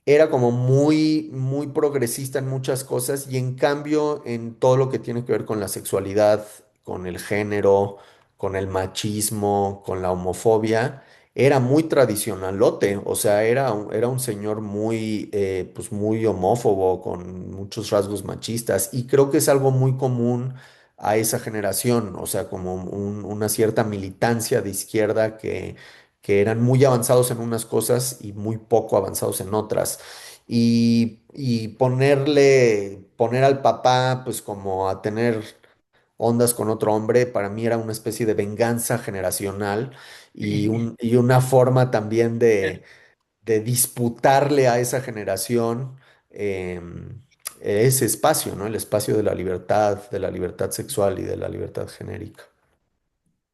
era como muy progresista en muchas cosas y en cambio en todo lo que tiene que ver con la sexualidad, con el género, con el machismo, con la homofobia, era muy tradicionalote, o sea, era un señor pues muy homófobo, con muchos rasgos machistas y creo que es algo muy común a esa generación, o sea, como una cierta militancia de izquierda que eran muy avanzados en unas cosas y muy poco avanzados en otras. Y poner al papá pues como a tener ondas con otro hombre, para mí era una especie de venganza generacional y una forma también de disputarle a esa generación ese espacio, ¿no? El espacio de la libertad sexual y de la libertad genérica.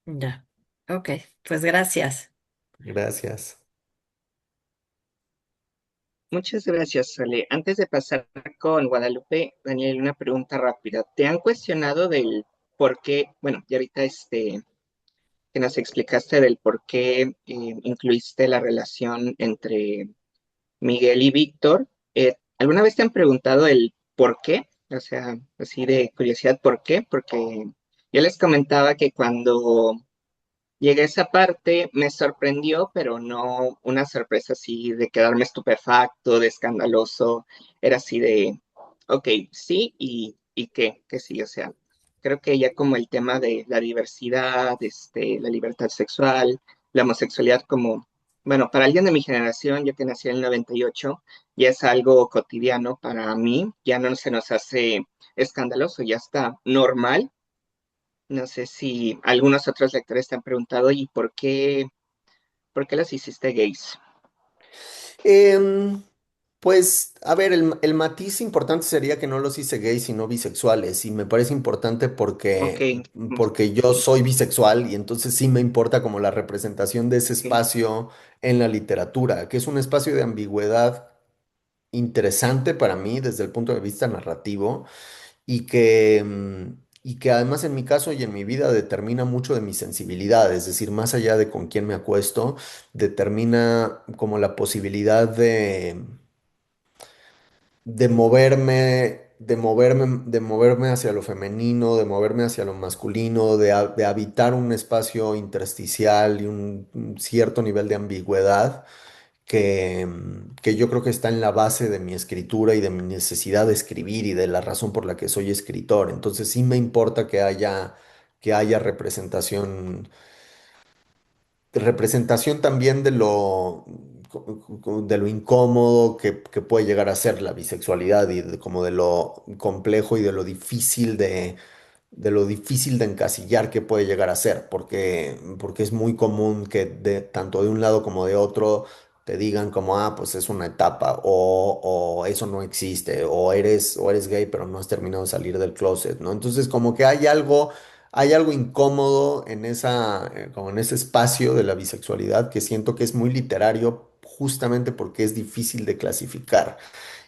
Ya, ok, pues gracias. Gracias. Muchas gracias, Ale. Antes de pasar con Guadalupe, Daniel, una pregunta rápida. ¿Te han cuestionado del por qué, bueno, y ahorita que nos explicaste del por qué incluiste la relación entre Miguel y Víctor? ¿Alguna vez te han preguntado el por qué? O sea, así de curiosidad, ¿por qué? Porque yo les comentaba que cuando llegué a esa parte, me sorprendió, pero no una sorpresa así de quedarme estupefacto, de escandaloso. Era así de, ok, sí, y qué, que sí, o sea, creo que ya como el tema de la diversidad, la libertad sexual, la homosexualidad como, bueno, para alguien de mi generación, yo que nací en el 98, ya es algo cotidiano para mí, ya no se nos hace escandaloso, ya está normal. No sé si algunos otros lectores te han preguntado, ¿y por qué los hiciste gays? Em, pues, a ver, el matiz importante sería que no los hice gays, sino bisexuales. Y me parece importante Ok, porque yo soy bisexual y entonces sí me importa como la representación de ese ok, espacio en la literatura, que es un espacio de ambigüedad interesante para mí desde el punto de vista narrativo y que, y que además en mi caso y en mi vida determina mucho de mi sensibilidad, es decir, más allá de con quién me acuesto, determina como la posibilidad de moverme hacia lo femenino, de moverme hacia lo masculino, de habitar un espacio intersticial y un cierto nivel de ambigüedad que yo creo que está en la base de mi escritura y de mi necesidad de escribir y de la razón por la que soy escritor. Entonces sí me importa que haya representación también de lo incómodo que puede llegar a ser la bisexualidad y como de lo complejo y de lo difícil de encasillar que puede llegar a ser, porque es muy común que tanto de un lado como de otro te digan como, ah, pues es una etapa, o eso no existe, o eres gay, pero no has terminado de salir del closet, ¿no? Entonces, como que hay algo incómodo en como en ese espacio de la bisexualidad que siento que es muy literario justamente porque es difícil de clasificar.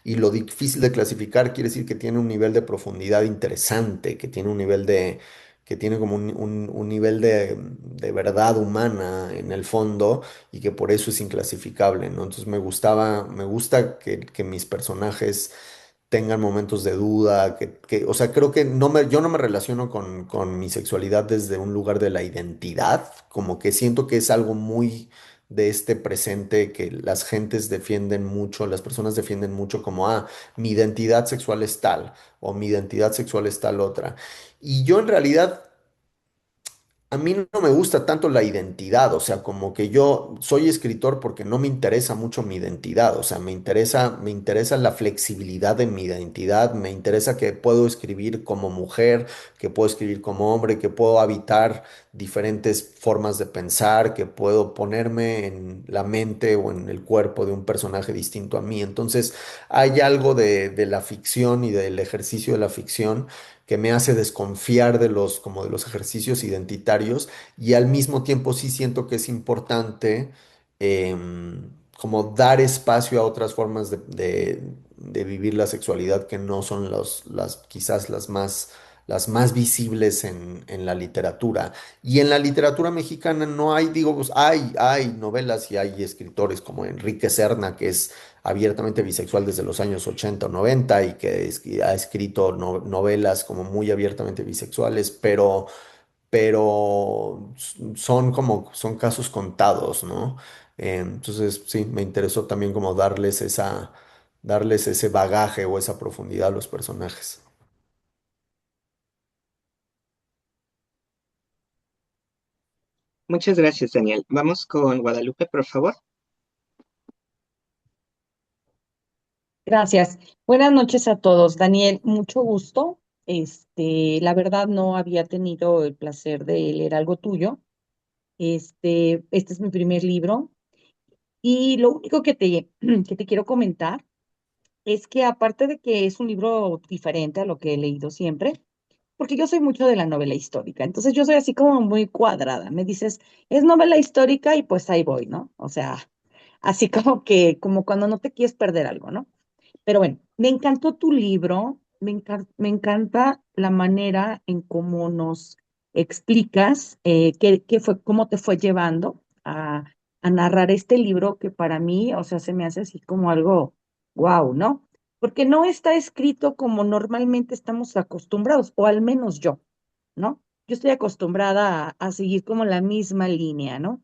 Y lo difícil de clasificar quiere decir que tiene un nivel de profundidad interesante, que tiene un nivel que tiene como un nivel de verdad humana en el fondo y que por eso es inclasificable, ¿no? Entonces me gusta que mis personajes tengan momentos de duda, o sea, creo que yo no me relaciono con mi sexualidad desde un lugar de la identidad, como que siento que es algo muy de este presente que las gentes defienden mucho, las personas defienden mucho como, ah, mi identidad sexual es tal o mi identidad sexual es tal otra. Y yo en realidad a mí no me gusta tanto la identidad, o sea, como que yo soy escritor porque no me interesa mucho mi identidad, o sea, me interesa la flexibilidad de mi identidad, me interesa que puedo escribir como mujer, que puedo escribir como hombre, que puedo habitar diferentes formas de pensar, que puedo ponerme en la mente o en el cuerpo de un personaje distinto a mí. Entonces, hay algo de la ficción y del ejercicio de la ficción que me hace desconfiar como de los ejercicios identitarios y al mismo tiempo sí siento que es importante como dar espacio a otras formas de vivir la sexualidad que no son quizás las más visibles en la literatura. Y en la literatura mexicana no hay, digo, pues hay novelas y hay escritores como Enrique Serna, que es abiertamente bisexual desde los años 80 o 90 y que ha escrito novelas como muy abiertamente bisexuales, pero son casos contados, ¿no? Entonces, sí, me interesó también como darles ese bagaje o esa profundidad a los personajes. Muchas gracias, Daniel. Vamos con Guadalupe, por favor. Gracias. Buenas noches a todos. Daniel, mucho gusto. La verdad no había tenido el placer de leer algo tuyo. Este es mi primer libro y lo único que te quiero comentar es que aparte de que es un libro diferente a lo que he leído siempre, porque yo soy mucho de la novela histórica, entonces yo soy así como muy cuadrada. Me dices, es novela histórica y pues ahí voy, ¿no? O sea, así como cuando no te quieres perder algo, ¿no? Pero bueno, me encantó tu libro, me encanta la manera en cómo nos explicas qué fue, cómo te fue llevando a narrar este libro que para mí, o sea, se me hace así como algo wow, ¿no? Porque no está escrito como normalmente estamos acostumbrados, o al menos yo, ¿no? Yo estoy acostumbrada a seguir como la misma línea, ¿no?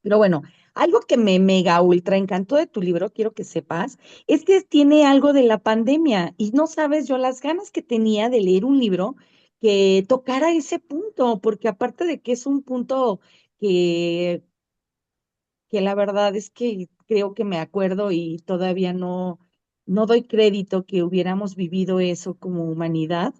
Pero bueno, algo que me mega ultra encantó de tu libro, quiero que sepas, es que tiene algo de la pandemia y no sabes yo las ganas que tenía de leer un libro que tocara ese punto, porque aparte de que es un punto que, que la verdad es que creo que me acuerdo y todavía no doy crédito que hubiéramos vivido eso como humanidad,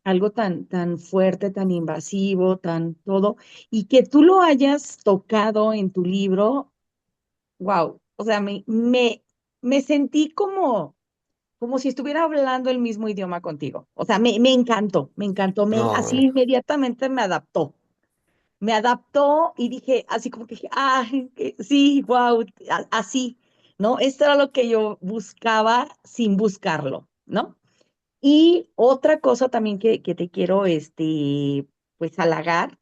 algo tan fuerte, tan invasivo, tan todo, y que tú lo hayas tocado en tu libro. Wow, o sea, me sentí como si estuviera hablando el mismo idioma contigo. O sea, me encantó, así No, inmediatamente me adaptó y dije, así como que dije, ah, sí, wow, así. ¿no? Esto era lo que yo buscaba sin buscarlo, ¿no? Y otra cosa también que te quiero, pues, halagar,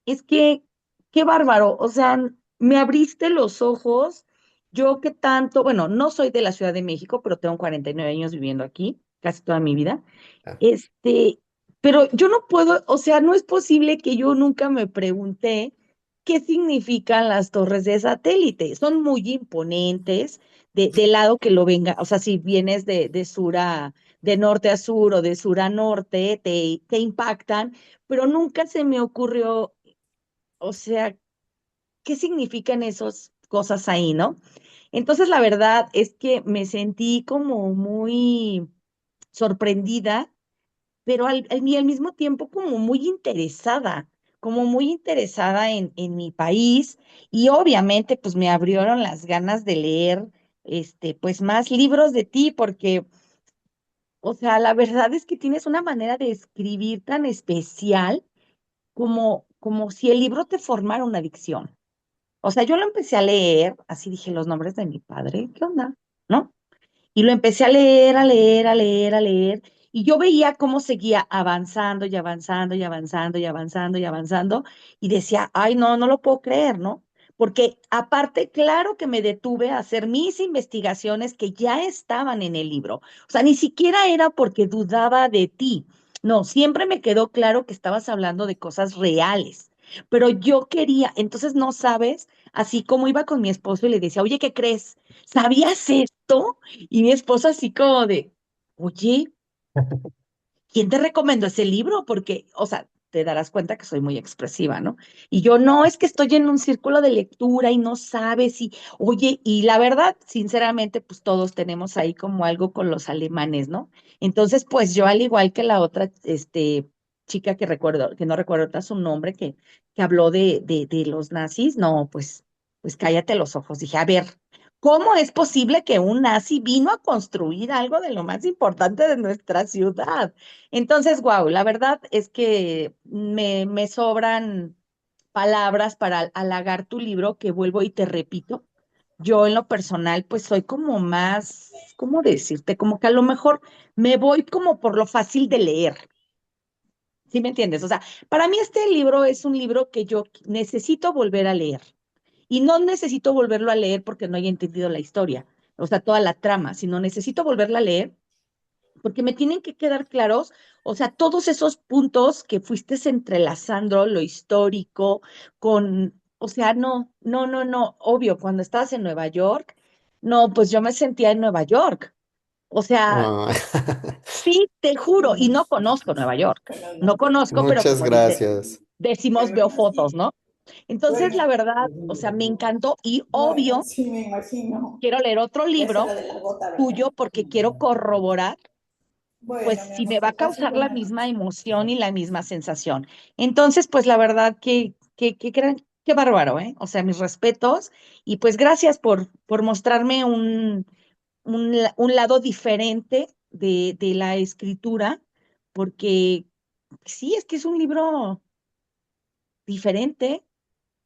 es que, qué bárbaro, o sea, me abriste los ojos, yo que tanto, bueno, no soy de la Ciudad de México, pero tengo 49 años viviendo aquí, casi toda mi vida, Ah, este, pero yo no puedo, o sea, no es posible que yo nunca me pregunté qué significan las torres de satélite. Son muy imponentes, del lado que lo venga, o sea, si vienes de sur a, de norte a sur o de sur a norte, te impactan, pero nunca se me ocurrió, o sea, qué significan esas cosas ahí, ¿no? Entonces, la verdad es que me sentí como muy sorprendida, pero y al mismo tiempo como muy interesada en mi país, y obviamente pues me abrieron las ganas de leer, pues más libros de ti, porque, o sea, la verdad es que tienes una manera de escribir tan especial como si el libro te formara una adicción. O sea, yo lo empecé a leer, así dije los nombres de mi padre, ¿qué onda? ¿No? Y lo empecé a leer, a leer, a leer, a leer, y yo veía cómo seguía avanzando y avanzando y avanzando y avanzando y avanzando, y decía, ay, no, no lo puedo creer, ¿no? Porque aparte, claro que me detuve a hacer mis investigaciones que ya estaban en el libro. O sea, ni siquiera era porque dudaba de ti. No, siempre me quedó claro que estabas hablando de cosas reales. Pero yo quería, entonces no sabes, así como iba con mi esposo y le decía, oye, ¿qué crees? ¿Sabías esto? Y mi esposa así como de, oye, ¿quién te recomendó ese libro? Porque, o sea, te darás cuenta que soy muy expresiva, ¿no? Y yo, no, es que estoy en un círculo de lectura y no sabes, y, oye, y la verdad, sinceramente, pues todos tenemos ahí como algo con los alemanes, ¿no? Entonces, pues yo, al igual que la otra, chica que recuerdo, que no recuerdo ahorita su nombre, que habló de los nazis, no, pues cállate los ojos. Dije, a ver, ¿cómo es posible que un nazi vino a construir algo de lo más importante de nuestra ciudad? Entonces, wow, la verdad es que me sobran palabras para halagar tu libro, que vuelvo y te repito. Yo en lo personal, pues soy como más, ¿cómo decirte? Como que a lo mejor me voy como por lo fácil de leer. ¿Sí me entiendes? O sea, para mí este libro es un libro que yo necesito volver a leer. Y no necesito volverlo a leer porque no haya entendido la historia, o sea, toda la trama, sino necesito volverla a leer porque me tienen que quedar claros, o sea, todos esos puntos que fuiste entrelazando, lo histórico, o sea, no, no, no, no, obvio, cuando estabas en Nueva York, no, pues yo me sentía en Nueva York. O sea, ah, sí, te juro, y no conozco Nueva York. No conozco, pero Muchas como dice, gracias. decimos, veo fotos, ¿no? Entonces, la verdad, o sea, me encantó y obvio, quiero leer otro libro tuyo porque quiero corroborar, pues, si me va a causar la misma emoción y la misma sensación. Entonces, pues, la verdad qué bárbaro, ¿eh? O sea, mis respetos y pues gracias por mostrarme un lado diferente de la escritura, porque sí, es que es un libro diferente,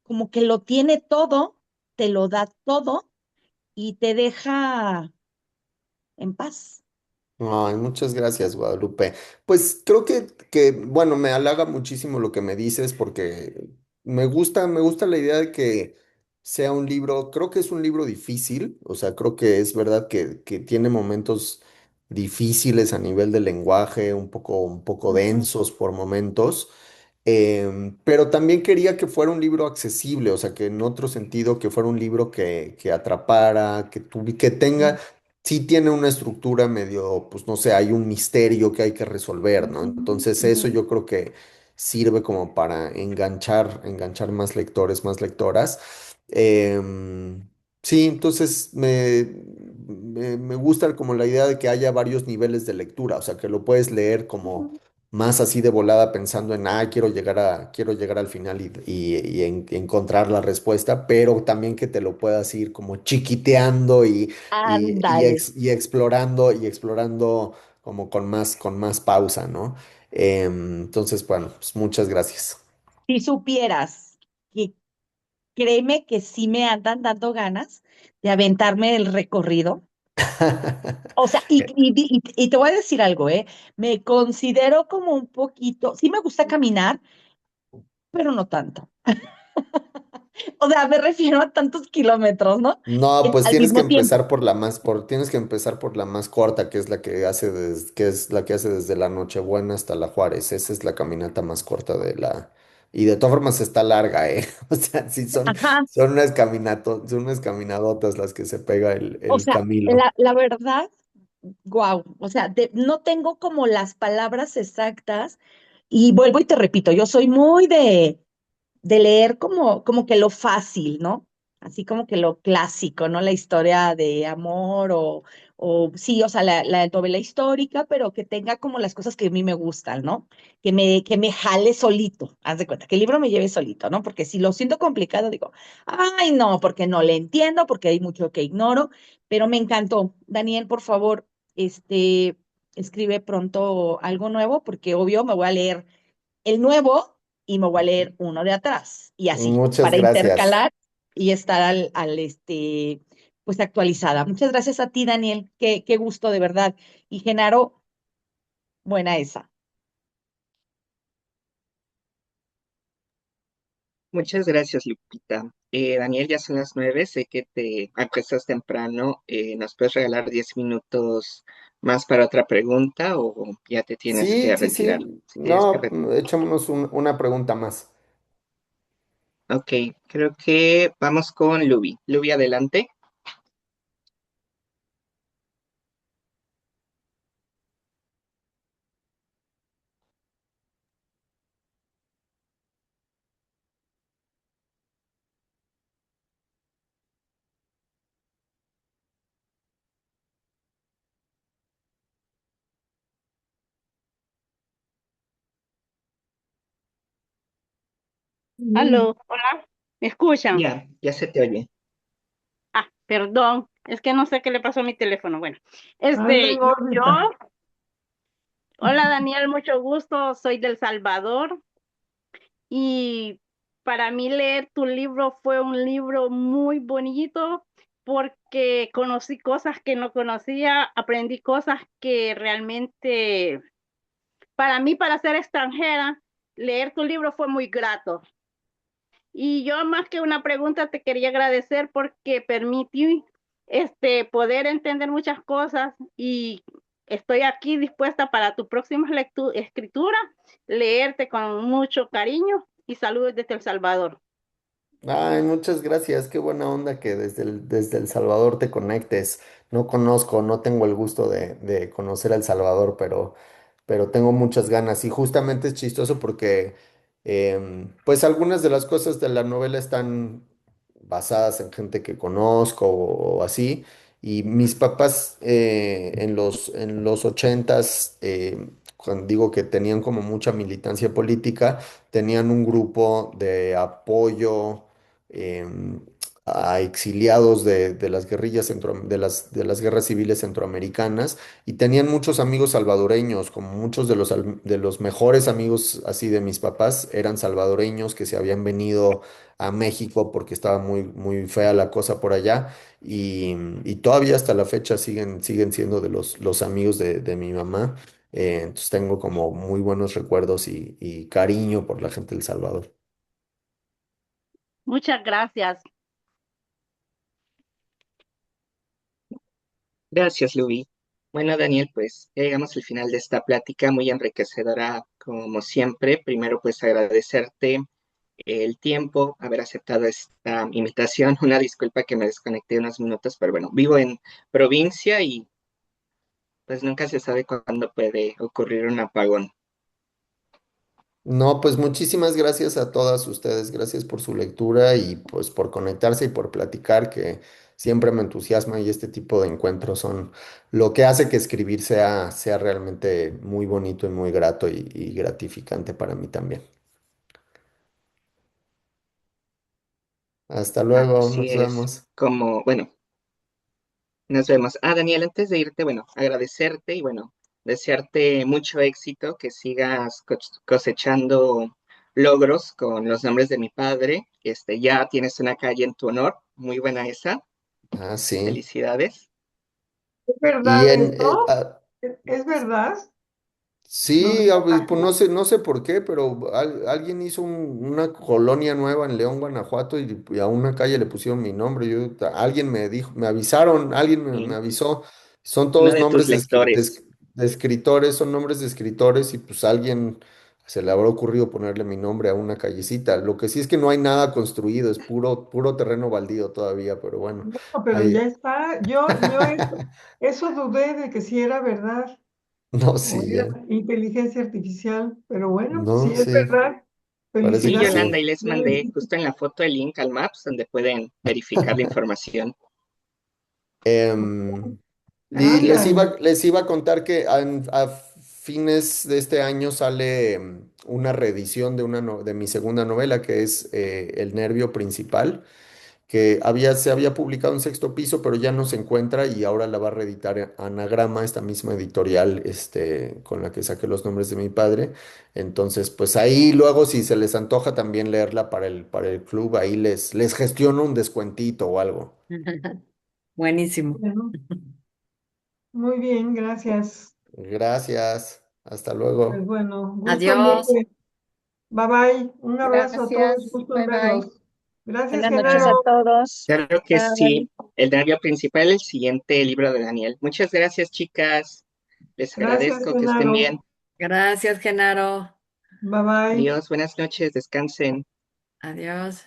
como que lo tiene todo, te lo da todo y te deja en paz. Ay, muchas gracias, Guadalupe. Pues creo bueno, me halaga muchísimo lo que me dices porque me gusta la idea de que sea un libro, creo que es un libro difícil, o sea, creo que es verdad que tiene momentos difíciles a nivel de lenguaje, un poco Ujú. densos por momentos. Pero también quería que fuera un libro accesible, o sea, que en otro sentido, que fuera un libro que atrapara, que tenga, sí tiene una estructura medio, pues no sé, hay un misterio que hay que resolver, ¿no? Entonces eso Ujú. yo creo que sirve como para enganchar más lectores, más lectoras. Sí, entonces me gusta como la idea de que haya varios niveles de lectura, o sea, que lo puedes leer como Ujú. más así de volada pensando en, quiero llegar al final y encontrar la respuesta, pero también que te lo puedas ir como chiquiteando Ándale. y explorando como con más pausa, ¿no? Entonces, bueno, pues muchas gracias. Si supieras que créeme que sí me andan dando ganas de aventarme el recorrido. O sea, y te voy a decir algo, ¿eh? Me considero como un poquito, sí me gusta caminar, pero no tanto. O sea, me refiero a tantos kilómetros, ¿no? No, pues Al tienes que mismo tiempo. empezar por tienes que empezar por la más corta, que es la que hace que es la que hace desde la Nochebuena hasta la Juárez. Esa es la caminata más corta y de todas formas está larga, ¿eh? O sea, sí Ajá. son unas caminadotas las que se pega O el sea, Camilo. la verdad, wow. O sea, no tengo como las palabras exactas y vuelvo y te repito, yo soy muy de leer como que lo fácil, ¿no? Así como que lo clásico, ¿no? La historia de amor o sí, o sea, la novela histórica, pero que tenga como las cosas que a mí me gustan, ¿no? Que me jale solito, haz de cuenta, que el libro me lleve solito, ¿no? Porque si lo siento complicado, digo, ay, no, porque no le entiendo, porque hay mucho que ignoro, pero me encantó. Daniel, por favor, este, escribe pronto algo nuevo, porque obvio me voy a leer el nuevo y me voy a leer uno de atrás y así, Muchas para gracias. intercalar y estar pues actualizada. Muchas gracias a ti, Daniel. Qué gusto de verdad. Y Genaro, buena esa. Muchas gracias, Lupita. Daniel, ya son las 9, sé que te empezaste temprano. ¿Nos puedes regalar 10 minutos más para otra pregunta o ya te tienes Sí, que sí, retirar? sí. Si tienes que No, retirar. echémonos una pregunta más. Ok, creo que vamos con Luby. Luby, adelante. Mm. Aló, hola, ¿me escuchan? Ya se te oye. Ah, perdón, es que no sé qué le pasó a mi teléfono. Bueno, Anda en yo, órbita. hola Daniel, mucho gusto, soy del Salvador y para mí leer tu libro fue un libro muy bonito porque conocí cosas que no conocía, aprendí cosas que realmente, para mí, para ser extranjera, leer tu libro fue muy grato. Y yo más que una pregunta te quería agradecer porque permití poder entender muchas cosas y estoy aquí dispuesta para tu próxima escritura, leerte con mucho cariño y saludos desde El Salvador. Ay, muchas gracias. Qué buena onda que desde El Salvador te conectes. No conozco, no tengo el gusto de conocer a El Salvador, pero tengo muchas ganas. Y justamente es chistoso porque, pues algunas de las cosas de la novela están basadas en gente que conozco o así. Y mis papás en los ochentas, cuando digo que tenían como mucha militancia política, tenían un grupo de apoyo em, a exiliados de las guerrillas de las guerras civiles centroamericanas y tenían muchos amigos salvadoreños, como muchos de los mejores amigos así de mis papás eran salvadoreños que se habían venido a México porque estaba muy fea la cosa por allá y todavía hasta la fecha siguen siendo de los amigos de mi mamá. Entonces tengo como muy buenos recuerdos y cariño por la gente del Salvador. Muchas gracias. Gracias, Luby. Bueno, Daniel, pues ya llegamos al final de esta plática muy enriquecedora, como siempre. Primero, pues agradecerte el tiempo, haber aceptado esta invitación. Una disculpa que me desconecté unos minutos, pero bueno, vivo en provincia y pues nunca se sabe cuándo puede ocurrir un apagón. No, pues muchísimas gracias a todas ustedes, gracias por su lectura y pues por conectarse y por platicar, que siempre me entusiasma y este tipo de encuentros son lo que hace que escribir sea realmente muy bonito y muy grato y gratificante para mí también. Hasta luego, Así nos es, vemos. como, bueno, nos vemos. Daniel, antes de irte, bueno, agradecerte y bueno, desearte mucho éxito, que sigas cosechando logros con los nombres de mi padre. Ya tienes una calle en tu honor, muy buena esa, Ah, sí. felicidades. ¿Es Y verdad esto? ¿Es verdad? Lo de sí, la pues calle. no sé por qué, pero alguien hizo una colonia nueva en León, Guanajuato, y a una calle le pusieron mi nombre. Alguien me dijo, me avisaron, alguien me Sí. avisó. Son Uno todos de tus nombres lectores. de escritores, son nombres de escritores, y pues a alguien se le habrá ocurrido ponerle mi nombre a una callecita. Lo que sí es que no hay nada construido, es puro terreno baldío todavía, pero bueno, No, pero ahí, ya está. Eso dudé de que si era verdad no, o sí, era ya, inteligencia artificial, pero bueno, si no, es sí, verdad, parece Sí, que felicidades. Yolanda, sí. y les mandé justo en la foto el link al Maps donde pueden verificar la información. Em, y Ándale. les iba a contar que a fines de este año sale una reedición de mi segunda novela, que es El Nervio Principal, que se había publicado en Sexto Piso, pero ya no se encuentra y ahora la va a reeditar Anagrama, esta misma editorial con la que saqué los nombres de mi padre. Entonces, pues ahí luego, si se les antoja también leerla para el club, ahí les gestiono un descuentito o algo. Buenísimo. Bueno, muy bien, gracias. Gracias. Hasta Pues luego. bueno, gusto en Adiós. verte. Bye bye. Un abrazo a todos, Gracias. gusto en Bye bye. verlos. Gracias, Buenas noches a Genaro. todos. Claro que Bye. sí, el nervio principal, el siguiente libro de Daniel. Muchas gracias, chicas. Les Gracias, agradezco que estén bien. Genaro. Gracias, Genaro. Bye bye. Adiós, buenas noches, descansen. Adiós.